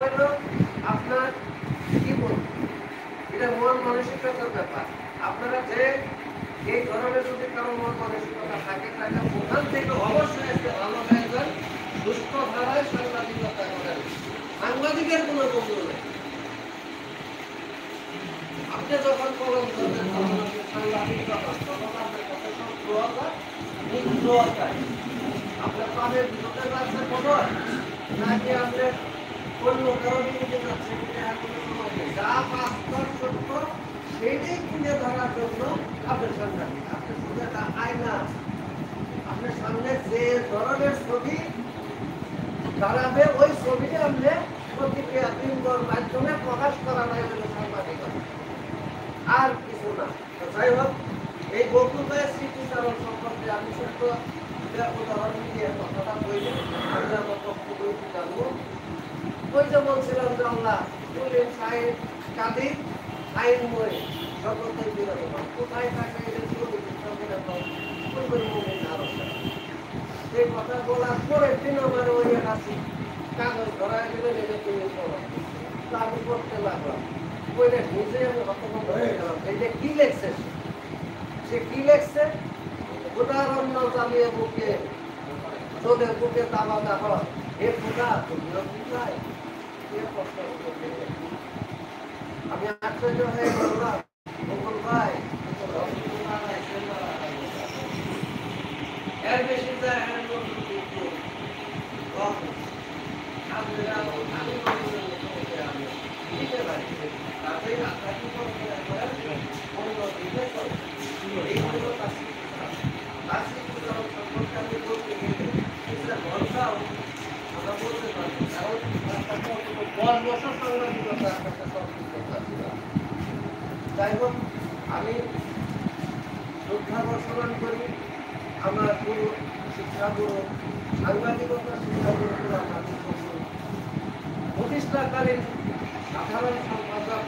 আপনার কি বলবো, এটা মন মানসিকতার ব্যাপার। আপনারা যে এই ধরনের যদি কারো মন মানসিকতা থাকে তাকে ওখান থেকে অবশ্যই একটা ভালো একজন সুস্থ ধারায় সাংবাদিকতা করেন। সাংবাদিকের কোনো বন্ধু নেই। আপনি যখন কলম ধরবেন সাংবাদিকতা তখন আপনার কথা সব ক্রোধা নিগ্রহতায় আপনার পানের ভিতরে যাচ্ছে খবর নাকি আপনার অন্য কারো বিরুদ্ধে যাচ্ছে যা বাস্তব সত্য সেটাই তুলে ধরার জন্য আপনার সাংবাদিক। আপনার শুধু একটা আয়না, আপনার সামনে যে ধরনের ছবি দাঁড়াবে ওই ছবিটা আপনি প্রতিক্রিয়া বিন্দুর মাধ্যমে প্রকাশ করা নাই বলে সাংবাদিকতা, আর কিছু না। যাই হোক, এই বকুল ভাইয়ের স্মৃতিচারণ সম্পর্কে আমি ছোট্ট উদাহরণ দিয়ে কথাটা বলবো, আমি আমার বক্তব্য জানবো। ওই যে বলছিলাম যে আল্লাহ বললেন সাহেব কাদির আইনময় জগতের বিরাজমান কোথায় থাকে এটা সেই কথা বলার পরের দিন আমার ওই হাসি কাগজ ধরা গেলে এটা তুমি পড়ো, তা আমি পড়তে লাগলাম। ওইটা নিজে আমি হতভম্ব হয়ে গেলাম, এইটা কি লেখছে, সে কি লেখছে, গোটা রম্য চালিয়ে বুকে তোদের বুকে দাবা দেখা এ ফোটা তুমিও কি চাই, আমি আশ্চর্য হয়ে বললাম বকুল ভাই এর বেশি যাই হোক, আমি শ্রদ্ধা বর্ষণ করি আমার গুরু, শিক্ষাগুরু, সাংবাদিকতা শিক্ষাগুরু প্রতিষ্ঠাকালীন সাধারণ সম্পাদক